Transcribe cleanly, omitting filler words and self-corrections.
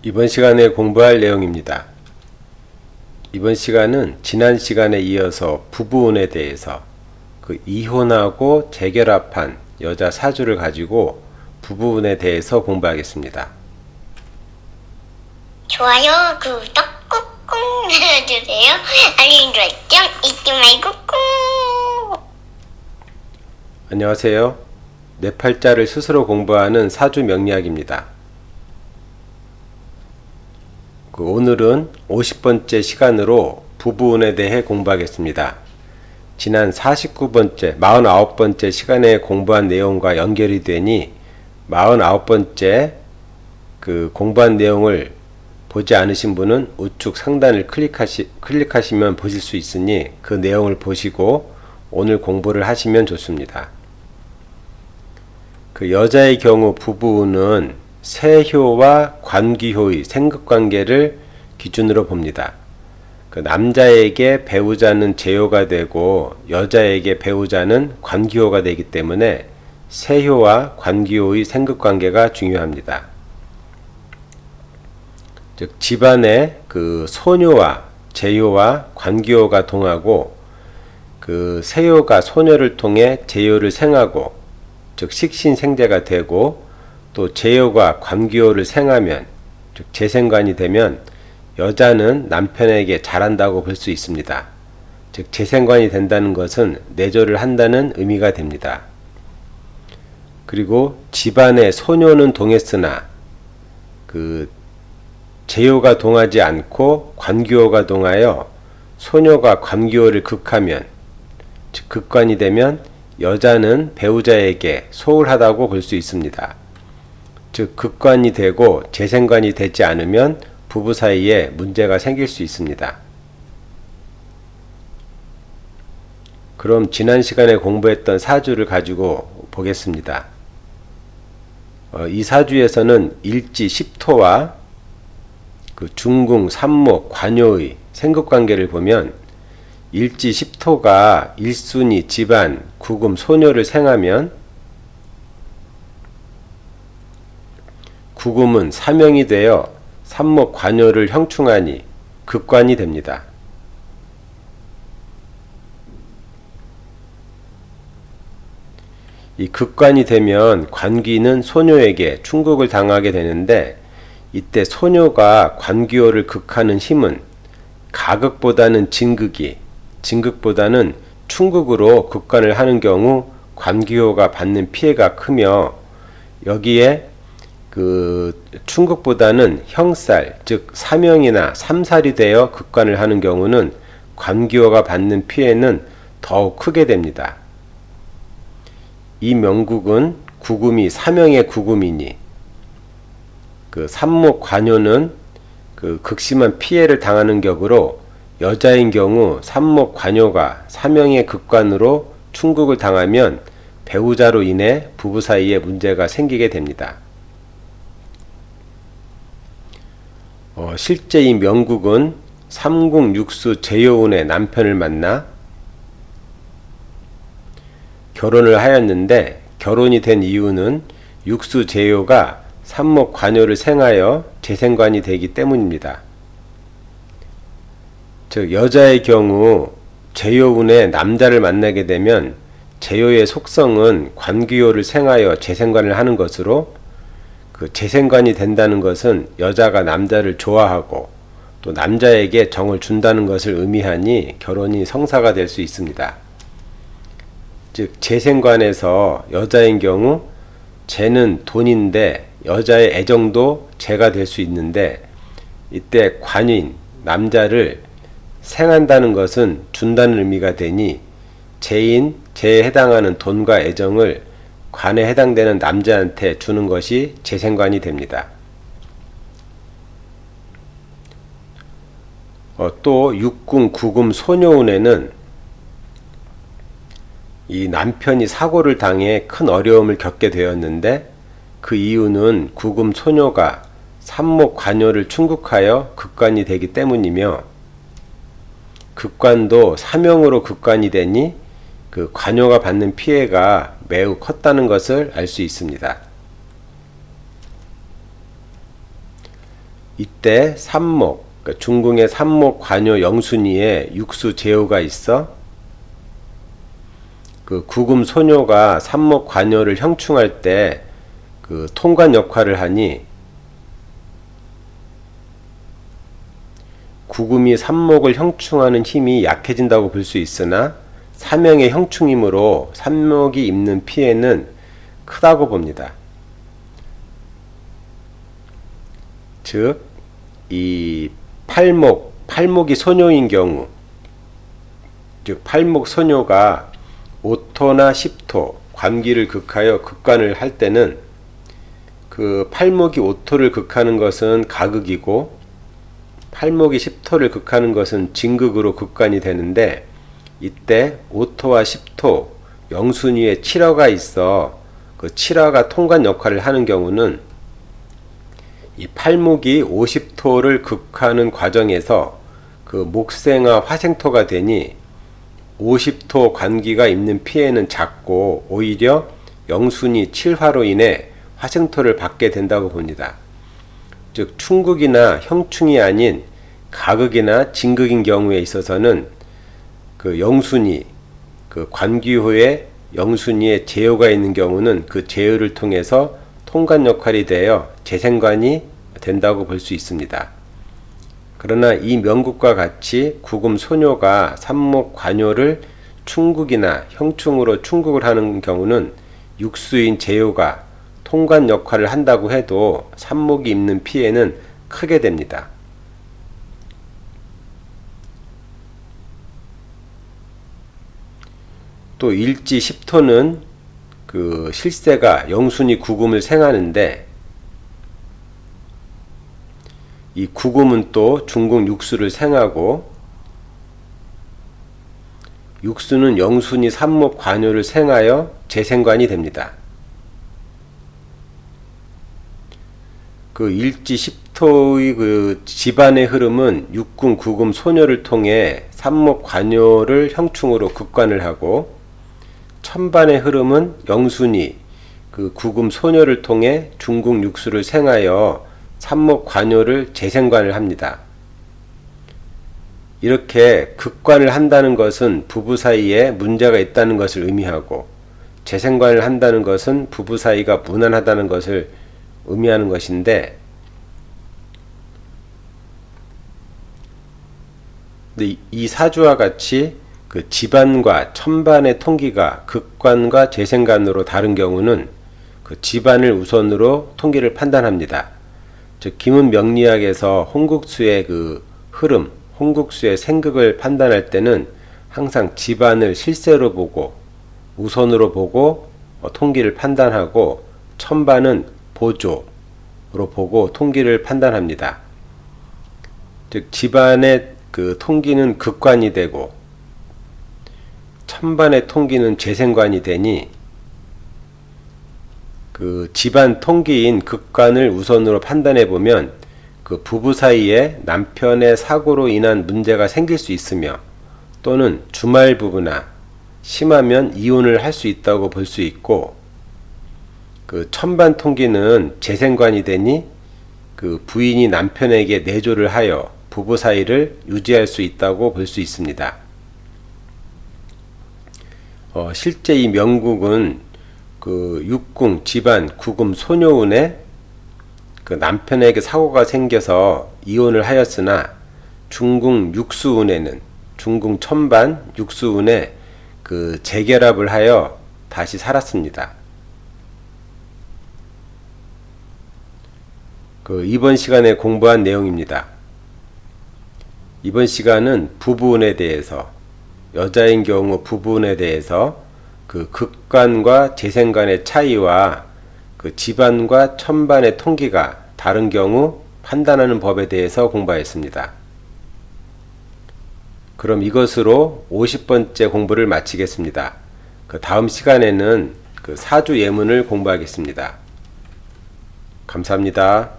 이번 시간에 공부할 내용입니다. 이번 시간은 지난 시간에 이어서 부부운에 대해서 이혼하고 재결합한 여자 사주를 가지고 부부운에 대해서 공부하겠습니다. 좋아요, 구독 꾹꾹 눌러주세요. 알림 설정 잊지 말고 꾹. 안녕하세요. 내 팔자를 스스로 공부하는 사주 명리학입니다. 오늘은 50번째 시간으로 부부운에 대해 공부하겠습니다. 지난 49번째, 49번째 시간에 공부한 내용과 연결이 되니 49번째 공부한 내용을 보지 않으신 분은 우측 상단을 클릭하시면 보실 수 있으니 그 내용을 보시고 오늘 공부를 하시면 좋습니다. 여자의 경우 부부운은 세효와 관귀효의 생극관계를 기준으로 봅니다. 남자에게 배우자는 재효가 되고 여자에게 배우자는 관귀효가 되기 때문에 세효와 관귀효의 생극관계가 중요합니다. 즉 집안에 소녀와 재효와 관귀효가 동하고 세효가 소녀를 통해 재효를 생하고 즉 식신생재가 되고 또 재효가 관귀효를 생하면 즉 재생관이 되면 여자는 남편에게 잘한다고 볼 수 있습니다. 즉 재생관이 된다는 것은 내조를 한다는 의미가 됩니다. 그리고 집안에 소녀는 동했으나 재효가 동하지 않고 관귀효가 동하여 소녀가 관귀효를 극하면 즉 극관이 되면 여자는 배우자에게 소홀하다고 볼 수 있습니다. 즉 극관이 되고 재생관이 되지 않으면 부부 사이에 문제가 생길 수 있습니다. 그럼 지난 시간에 공부했던 사주를 가지고 보겠습니다. 이 사주에서는 일지 10토와 중궁, 삼목, 관요의 생극관계를 보면 일지 10토가 일순위, 집안, 구금, 소녀를 생하면 구금은 사명이 되어 삼목, 관요를 형충하니 극관이 됩니다. 이 극관이 되면 관귀는 소녀에게 충극을 당하게 되는데 이때 소녀가 관귀효를 극하는 힘은 가극보다는 진극이, 진극보다는 충극으로 극관을 하는 경우 관귀효가 받는 피해가 크며 여기에 충극보다는 형살, 즉 사명이나 삼살이 되어 극관을 하는 경우는 관귀효가 받는 피해는 더욱 크게 됩니다. 이 명국은 구금이 사명의 구금이니 삼목 관요는 극심한 피해를 당하는 격으로 여자인 경우 삼목 관요가 사명의 극관으로 충극을 당하면 배우자로 인해 부부 사이에 문제가 생기게 됩니다. 실제 이 명국은 삼궁 육수 재효운의 남편을 만나 결혼을 하였는데 결혼이 된 이유는 육수 재효가 삼목 관요를 생하여 재생관이 되기 때문입니다. 즉 여자의 경우 재효운의 남자를 만나게 되면 재효의 속성은 관귀효를 생하여 재생관을 하는 것으로 재생관이 된다는 것은 여자가 남자를 좋아하고 또 남자에게 정을 준다는 것을 의미하니 결혼이 성사가 될 수 있습니다. 즉 재생관에서 여자인 경우 재는 돈인데 여자의 애정도 재가 될 수 있는데 이때 관인 남자를 생한다는 것은 준다는 의미가 되니 재인 재에 해당하는 돈과 애정을 관에 해당되는 남자한테 주는 것이 재생관이 됩니다. 또 육궁, 구금, 소녀운에는 이 남편이 사고를 당해 큰 어려움을 겪게 되었는데 그 이유는 구금, 소녀가 삼목, 관요를 충극하여 극관이 되기 때문이며 극관도 사명으로 극관이 되니 관요가 받는 피해가 매우 컸다는 것을 알 수 있습니다. 이때 삼목, 그러니까 중궁의 삼목 관요 영순위에 육수 제요가 있어 그 구금 소뇨가 삼목 관요를 형충할 때 그 통관 역할을 하니 구금이 삼목을 형충하는 힘이 약해진다고 볼 수 있으나 삼형의 형충이므로 삼목이 입는 피해는 크다고 봅니다. 즉, 이 팔목이 소뇨인 경우, 즉 팔목 소뇨가 5토나 10토 관기를 극하여 극관을 할 때는 그 팔목이 5토를 극하는 것은 가극이고 팔목이 10토를 극하는 것은 진극으로 극관이 되는데, 이때 5토와 10토 영순위에 칠화가 있어 그 칠화가 통관 역할을 하는 경우는 이 팔목이 50토를 극하는 과정에서 그 목생화 화생토가 되니 50토 관기가 입는 피해는 작고 오히려 영순위 칠화로 인해 화생토를 받게 된다고 봅니다. 즉 충극이나 형충이 아닌 가극이나 진극인 경우에 있어서는 그 영순위, 그 관기후에 영순위에 제요가 있는 경우는 그 제요를 통해서 통관 역할이 되어 재생관이 된다고 볼 수 있습니다. 그러나 이 명국과 같이 구금 소뇨가 삼목 관요를 충극이나 형충으로 충극을 하는 경우는 육수인 제요가 통관 역할을 한다고 해도 삼목이 입는 피해는 크게 됩니다. 또 일지 10토는 그 실세가 영순위 구금을 생하는데, 이 구금은 또 중궁 육수를 생하고 육수는 영순위 삼목 관요를 생하여 재생관이 됩니다. 그 일지 10토의 그 집안의 흐름은 육궁 구금 소뇨를 통해 삼목 관요를 형충으로 극관을 하고, 천반의 흐름은 영순위 그 구금 소뇨를 통해 중궁 육수를 생하여 삼목 관요를 재생관을 합니다. 이렇게 극관을 한다는 것은 부부 사이에 문제가 있다는 것을 의미하고, 재생관을 한다는 것은 부부 사이가 무난하다는 것을 의미하는 것인데, 이 사주와 같이 그 집안과 천반의 통기가 극관과 재생관으로 다른 경우는 그 집안을 우선으로 통기를 판단합니다. 즉 기문 명리학에서 홍국수의 그 흐름, 홍국수의 생극을 판단할 때는 항상 집안을 실세로 보고 우선으로 보고 통기를 판단하고, 천반은 보조로 보고 통기를 판단합니다. 즉 집안의 그 통기는 극관이 되고 천반의 통기는 재생관이 되니, 그 집안 통기인 극관을 우선으로 판단해 보면 그 부부 사이에 남편의 사고로 인한 문제가 생길 수 있으며, 또는 주말 부부나 심하면 이혼을 할 수 있다고 볼 수 있고, 그 천반 통기는 재생관이 되니 그 부인이 남편에게 내조를 하여 부부 사이를 유지할 수 있다고 볼 수 있습니다. 실제 이 명국은 그 육궁, 집안, 구금, 소뇨운에 그 남편에게 사고가 생겨서 이혼을 하였으나, 중궁 육수운에는 중궁 천반 육수운에 그 재결합을 하여 다시 살았습니다. 그 이번 시간에 공부한 내용입니다. 이번 시간은 부부운에 대해서, 여자인 경우 부부운에 대해서 그 극관과 재생관의 차이와 그 집안과 천반의 통기가 다른 경우 판단하는 법에 대해서 공부하였습니다. 그럼 이것으로 50번째 공부를 마치겠습니다. 그 다음 시간에는 그 사주 예문을 공부하겠습니다. 감사합니다.